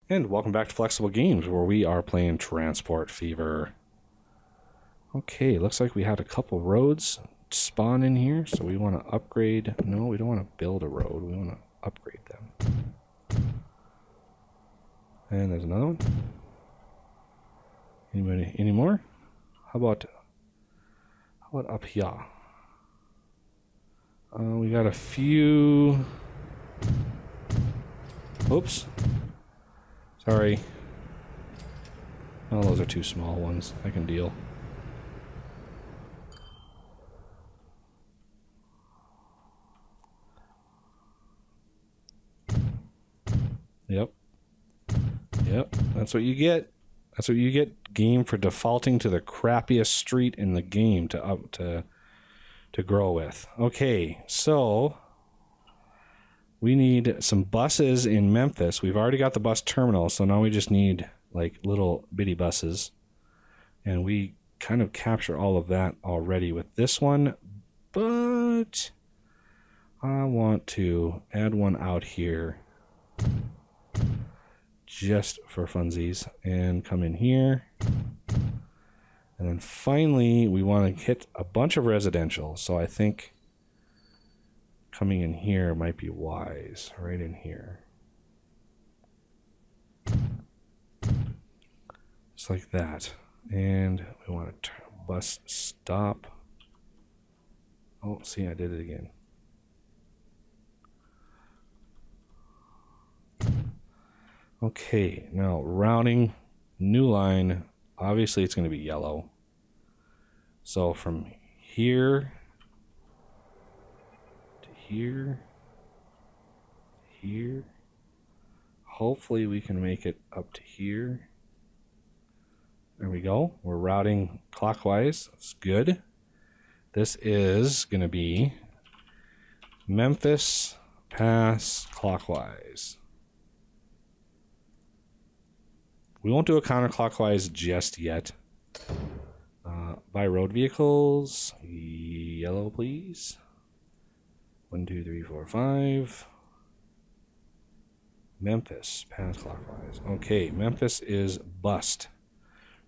And welcome back to Flexible Games, where we are playing Transport Fever. Okay, looks like we had a couple roads spawn in here, so we want to upgrade. No, we don't want to build a road, we want to upgrade them. And there's another one. Anybody, any more? How about up here? We got a few. Oops. Sorry. Oh, those are two small ones. I can deal. Yep. Yep. That's what you get. That's what you get, game, for defaulting to the crappiest street in the game to grow with. Okay, so we need some buses in Memphis. We've already got the bus terminal, so now we just need like little bitty buses. And we kind of capture all of that already with this one, but I want to add one out here just for funsies and come in here. And then finally we want to hit a bunch of residential, so I think coming in here might be wise, right in here. Just like that. And we want to bus stop. Oh, see, I did it again. Okay, now routing, new line. Obviously it's going to be yellow. So from here to here, here. Hopefully we can make it up to here. There we go. We're routing clockwise. That's good. This is going to be Memphis pass clockwise. We won't do a counterclockwise just yet. Buy road vehicles. Yellow, please. 1, 2, 3, 4, 5. Memphis, pass clockwise. Okay, Memphis is bust.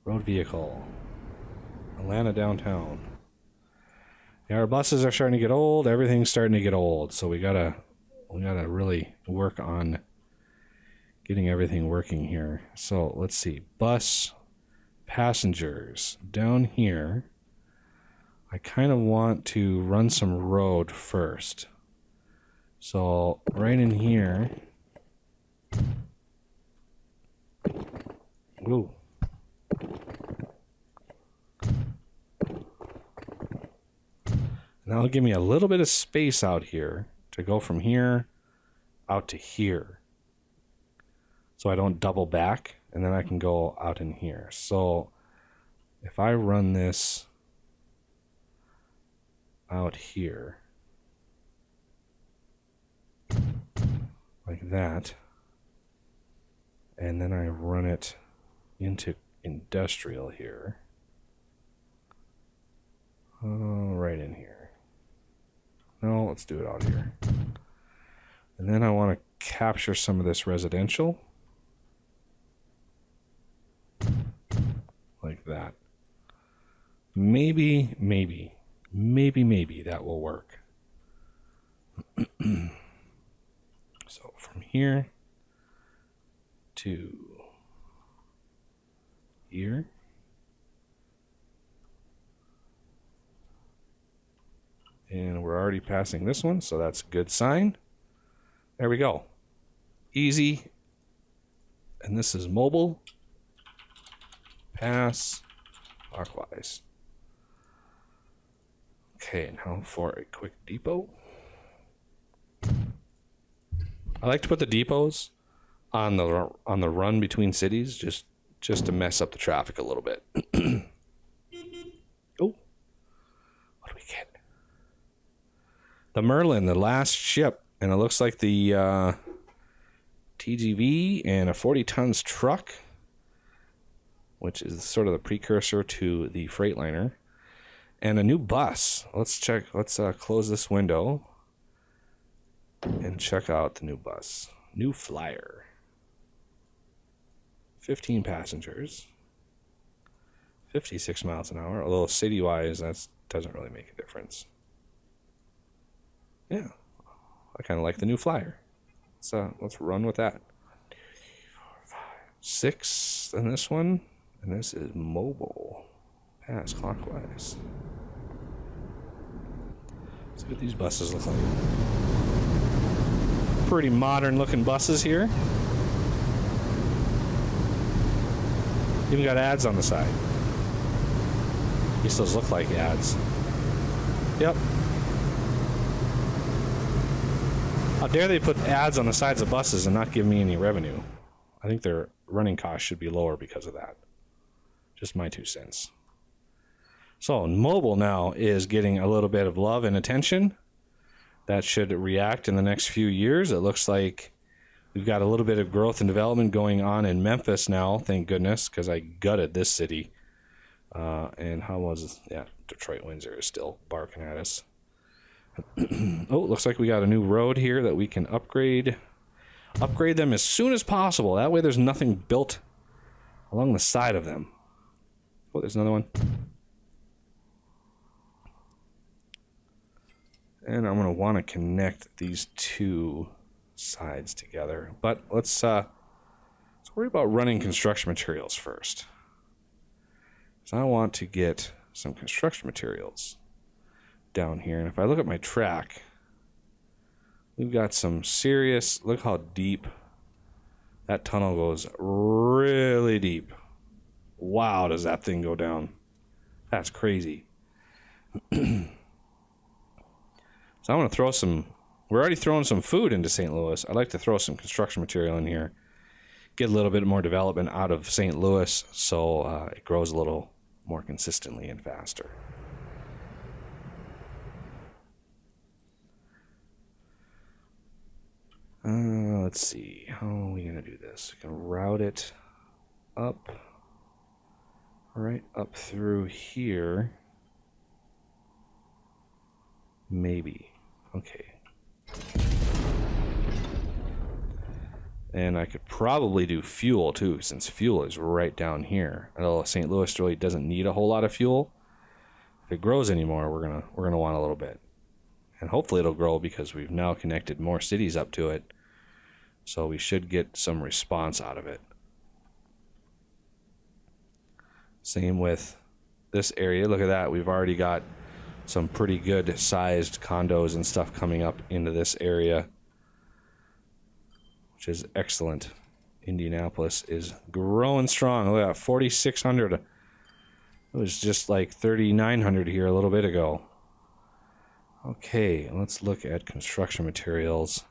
Road vehicle. Atlanta downtown. Yeah, our buses are starting to get old. Everything's starting to get old. So we gotta really work on getting everything working here. So let's see. Bus passengers down here. I kind of want to run some road first. So right in here. Ooh. That'll give me a little bit of space out here to go from here out to here. So I don't double back, and then I can go out in here. So if I run this out here like that, and then I run it into industrial here, right in here. No, let's do it out here. And then I want to capture some of this residential. Like that. Maybe that will work. So from here to here. And we're already passing this one, so that's a good sign. There we go. Easy. And this is mobile. Pass clockwise. Okay, now for a quick depot. I like to put the depots on the run between cities, just to mess up the traffic a little bit. Oh, what do we get? The Merlin, the last ship, and it looks like the TGV and a 40 tons truck, which is sort of the precursor to the Freightliner, and a new bus. Let's check. Let's close this window and check out the new bus. New flyer. 15 passengers. 56 miles an hour. Although city-wise, that doesn't really make a difference. Yeah, I kind of like the new flyer. So let's run with that. 6 in this one, and this is mobile. Pass clockwise. Let's see what these buses look like. Pretty modern-looking buses here. Even got ads on the side. At least those look like ads. Yep. How dare they put ads on the sides of buses and not give me any revenue? I think their running costs should be lower because of that. Just my 2 cents. So, mobile now is getting a little bit of love and attention. That should react in the next few years. It looks like we've got a little bit of growth and development going on in Memphis now, thank goodness, because I gutted this city. And how was, yeah, Detroit Windsor is still barking at us. Oh, looks like we got a new road here that we can upgrade. Upgrade them as soon as possible. That way there's nothing built along the side of them. Oh, there's another one. And I'm going to want to connect these 2 sides together. But let's worry about running construction materials first. So I want to get some construction materials down here. And if I look at my track, we've got some serious, look how deep that tunnel goes. Really deep. Wow, does that thing go down. That's crazy. So I'm going to throw some, we're already throwing some food into St. Louis. I'd like to throw some construction material in here. Get a little bit more development out of St. Louis so it grows a little more consistently and faster. Let's see. How are we going to do this? We can route it up. Right up through here. Maybe. Okay. And I could probably do fuel too, since fuel is right down here. Although St. Louis really doesn't need a whole lot of fuel. If it grows anymore, we're gonna want a little bit. And hopefully it'll grow because we've now connected more cities up to it. So we should get some response out of it. Same with this area. Look at that. We've already got some pretty good sized condos and stuff coming up into this area, which is excellent. Indianapolis is growing strong. Look at that, 4,600. It was just like 3,900 here a little bit ago. Okay, let's look at construction materials.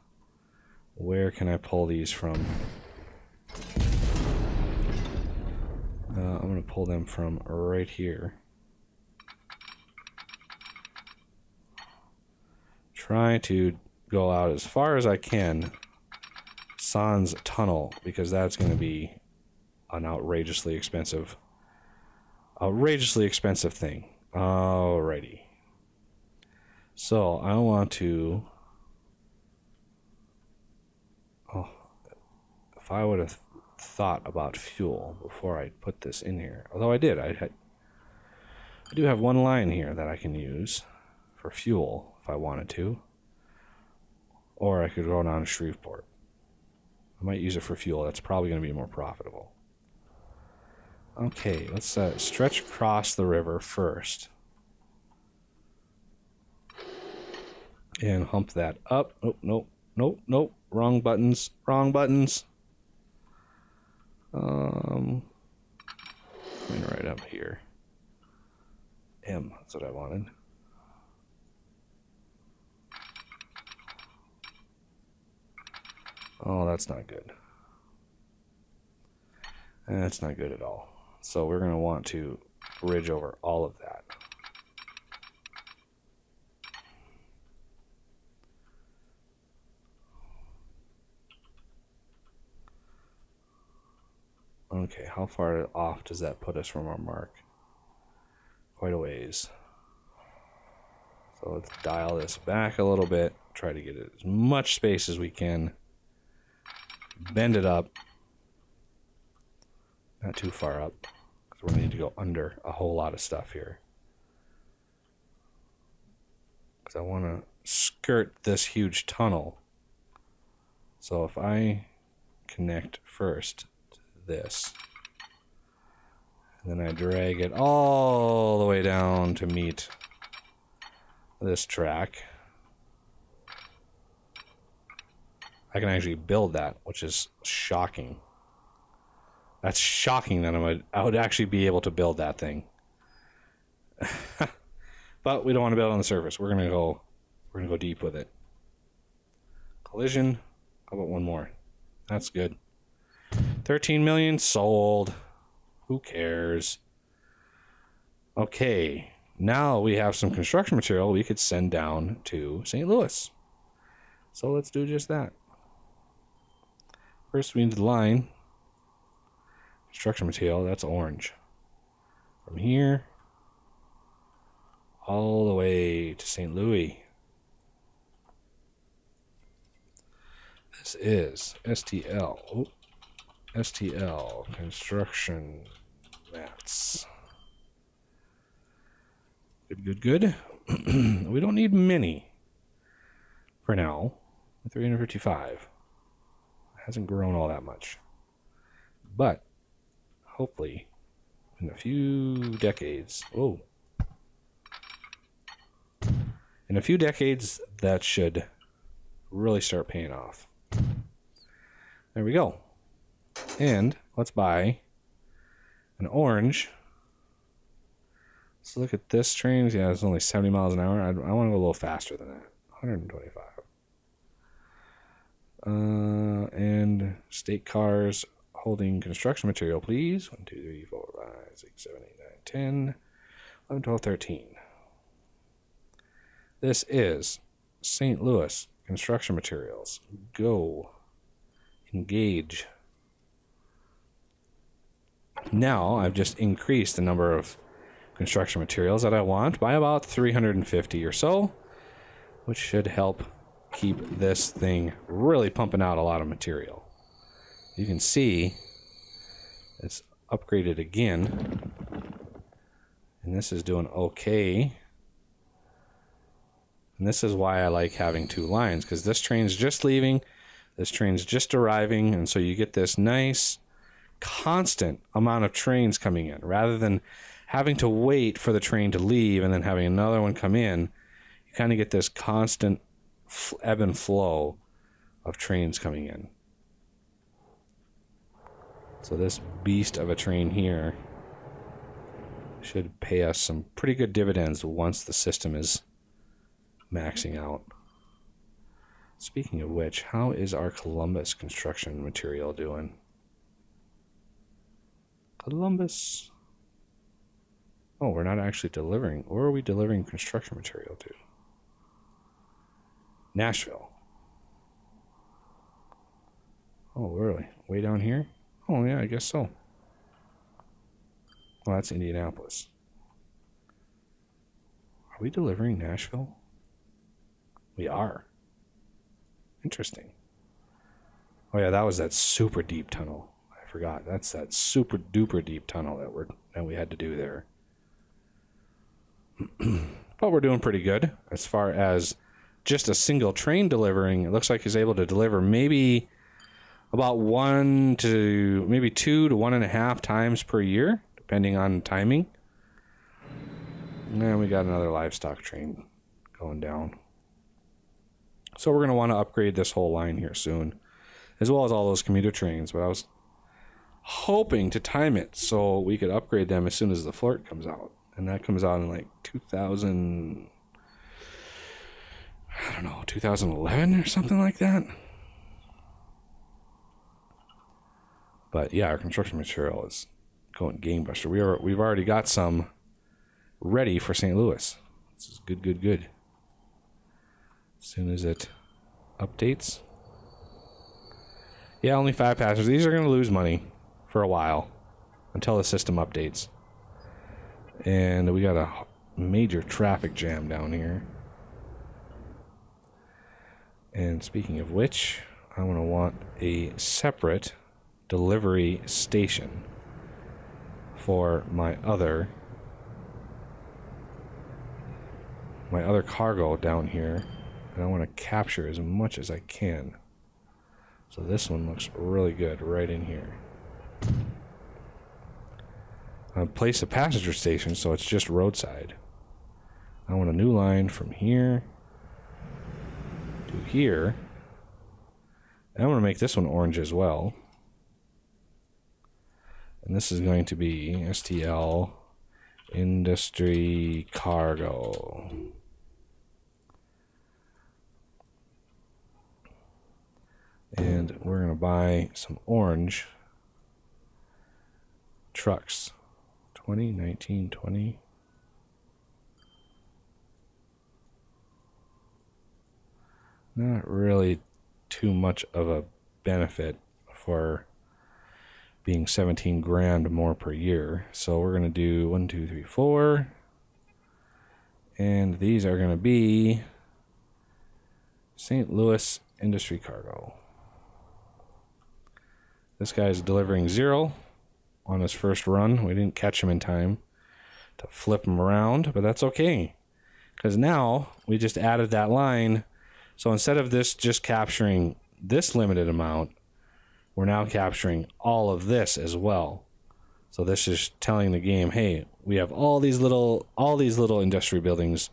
Where can I pull these from? I'm going to pull them from right here. Try to go out as far as I can. Sans Tunnel, because that's going to be an outrageously expensive thing. Alrighty. So I want to. Oh, if I would have thought about fuel before I put this in here, although I did, I do have one line here that I can use for fuel if I wanted to, or I could go down to Shreveport. I might use it for fuel. That's probably going to be more profitable. Okay, let's stretch across the river first. And hump that up. Oh, nope, nope, nope. Wrong buttons. Wrong buttons. Coming right up here. M, that's what I wanted. Oh, that's not good. That's not good at all. So we're going to want to bridge over all of that. Okay, how far off does that put us from our mark? Quite a ways. So let's dial this back a little bit. Try to get as much space as we can. Bend it up. Not too far up, because we're going to need to go under a whole lot of stuff here. Because I want to skirt this huge tunnel. So if I connect first to this, and then I drag it all the way down to meet this track, I can actually build that, which is shocking. That's shocking that I would actually be able to build that thing. But we don't want to build on the surface. We're gonna go deep with it. Collision. How about one more? That's good. 13 million sold. Who cares? Okay, now we have some construction material we could send down to St. Louis. So let's do just that. First, we need the line. Construction material, that's orange. From here all the way to St. Louis. This is STL. Oh, STL construction mats. Good. We don't need many for now. 355. It hasn't grown all that much. But hopefully in a few decades, in a few decades, that should really start paying off. There we go. And let's buy an orange. Let's look at this train. Yeah, it's only 70 miles an hour. I want to go a little faster than that. 125. And state cars holding construction material, please. 1, 2, 3, 4, 5, 6, 7, 8, 9, 10, 11, 12, 13. This is St. Louis construction materials. Go. Engage. Now I've just increased the number of construction materials that I want by about 350 or so, which should help keep this thing really pumping out a lot of material. You can see it's upgraded again, and this is doing okay. And this is why I like having two lines, because this train's just leaving, this train's just arriving, and so you get this nice constant amount of trains coming in rather than having to wait for the train to leave and then having another one come in. You kind of get this constant ebb and flow of trains coming in. So this beast of a train here should pay us some pretty good dividends once the system is maxing out. Speaking of which, how is our Columbus construction material doing? Columbus. Oh, we're not actually delivering. Where are we delivering construction material to? Nashville. Oh, really? Way down here? Oh, yeah, I guess so. Well, that's Indianapolis. Are we delivering Nashville? We are. Interesting. Oh, yeah, that was that super deep tunnel. I forgot. That's that super duper deep tunnel that we had to do there. But we're doing pretty good as far as just a single train delivering. It looks like he's able to deliver maybe about 2 to 1.5 times per year, depending on timing. And we got another livestock train going down. So we're going to want to upgrade this whole line here soon, as well as all those commuter trains. But I was hoping to time it so we could upgrade them as soon as the Flirt comes out. And that comes out in like 2011 or something like that. But yeah, our construction material is going gangbuster. We've already got some ready for St. Louis. This is good. As soon as it updates. Yeah, only 5 passengers. These are going to lose money for a while until the system updates. And we got a major traffic jam down here. And speaking of which, I'm going to want a separate delivery station for my other cargo down here, and I want to capture as much as I can. So this one looks really good right in here. I'll place a passenger station so it's just roadside. I want a new line from here to here. And I want to make this one orange as well. And this is going to be STL Industry Cargo. And we're going to buy some orange trucks. 20, 19, 20. Not really too much of a benefit for being 17 grand more per year. So we're going to do 1, 2, 3, 4. And these are going to be St. Louis Industry Cargo. This guy's delivering 0 on his first run. We didn't catch him in time to flip him around, but that's okay. Because now we just added that line. So instead of this just capturing this limited amount, we're now capturing all of this as well. So this is telling the game, hey, we have all these little industry buildings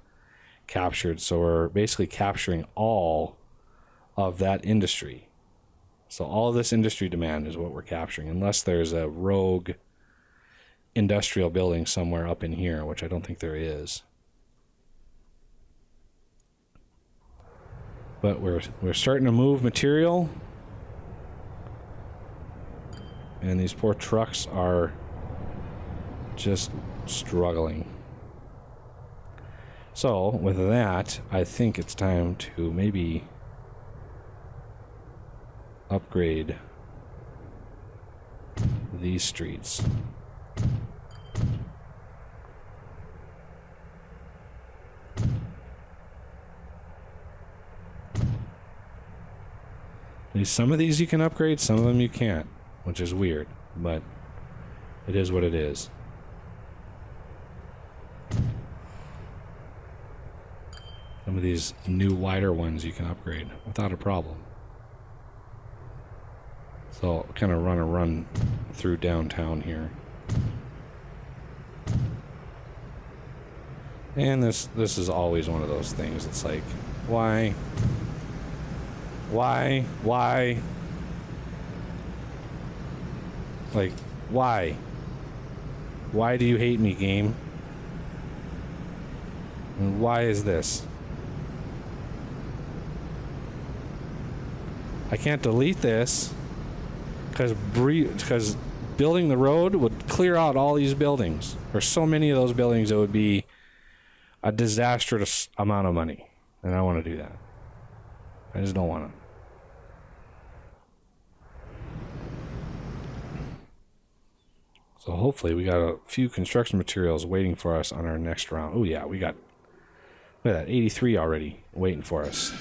captured. So we're basically capturing all of that industry. So all of this industry demand is what we're capturing, unless there's a rogue industrial building somewhere up in here, which I don't think there is. But we're starting to move material. And these poor trucks are just struggling. So with that, I think it's time to maybe upgrade these streets. Some of these you can upgrade, some of them you can't, which is weird, but it is what it is. Some of these new wider ones you can upgrade without a problem. So I'll kind of run through downtown here. And this is always one of those things. It's like, why? Like, why? Why do you hate me, game? And why is this? I can't delete this because building the road would clear out all these buildings. There's so many of those buildings, it would be a disastrous amount of money. And I don't want to do that. I just don't want to. So hopefully we got a few construction materials waiting for us on our next round. Oh yeah, we got, look at that, 83 already waiting for us.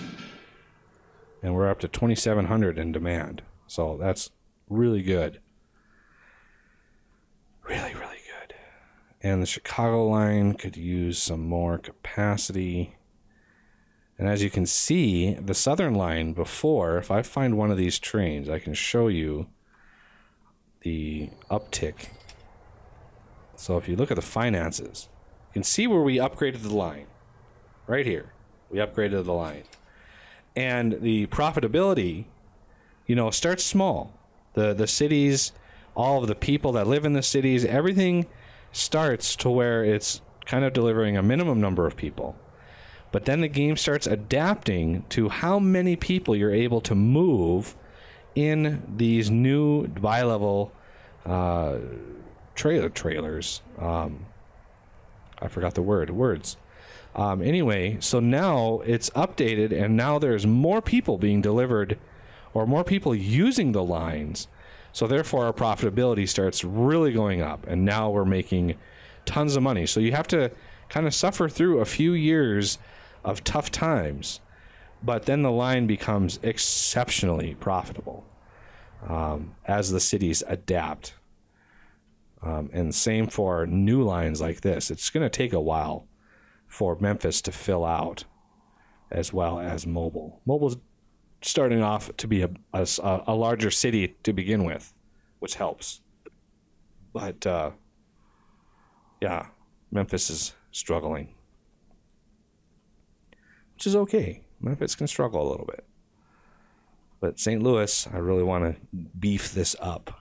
And we're up to 2,700 in demand. So that's really good. Really, really good. And the Chicago line could use some more capacity. And as you can see, the southern line before, if I find one of these trains, I can show you the uptick. So if you look at the finances, you can see where we upgraded the line. Right here. We upgraded the line. And the profitability, you know, starts small. The cities, all of the people that live in the cities, everything starts to where it's kind of delivering a minimum number of people. But then the game starts adapting to how many people you're able to move in these new bi-level trailers. I forgot the words. Anyway, so now it's updated, and now there's more people being delivered, or more people using the lines. So therefore, our profitability starts really going up, and now we're making tons of money. So you have to kind of suffer through a few years of tough times, but then the line becomes exceptionally profitable as the cities adapt. And same for new lines like this. It's going to take a while for Memphis to fill out, as well as mobile. Mobile's starting off to be a larger city to begin with, which helps. But yeah, Memphis is struggling, which is okay. Memphis can struggle a little bit. But St. Louis, I really want to beef this up.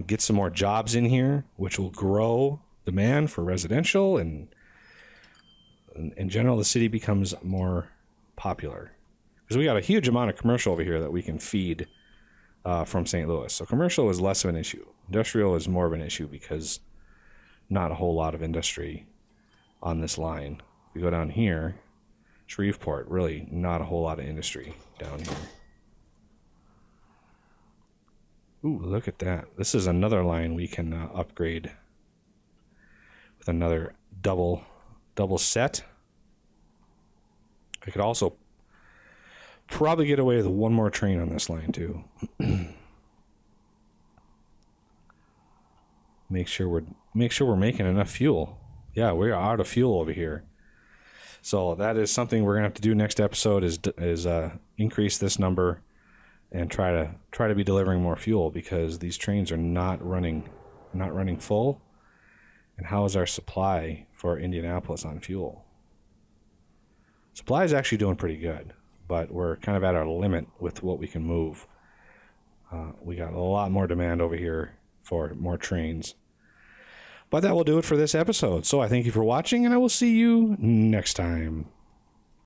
Get some more jobs in here, which will grow demand for residential, and in general, the city becomes more popular. Because we got a huge amount of commercial over here that we can feed from St. Louis. So commercial is less of an issue. Industrial is more of an issue because not a whole lot of industry on this line. If we go down here, Shreveport, really not a whole lot of industry down here. Ooh, look at that. This is another line we can upgrade with another double set. I could also probably get away with one more train on this line too. Make sure we're making enough fuel. Yeah, we're out of fuel over here. So that is something we're gonna have to do next episode, is increase this number and try to be delivering more fuel, because these trains are not running full. And how is our supply for Indianapolis on fuel? Supply is actually doing pretty good, but we're kind of at our limit with what we can move. We got a lot more demand over here for more trains. But that will do it for this episode. So I thank you for watching, and I will see you next time.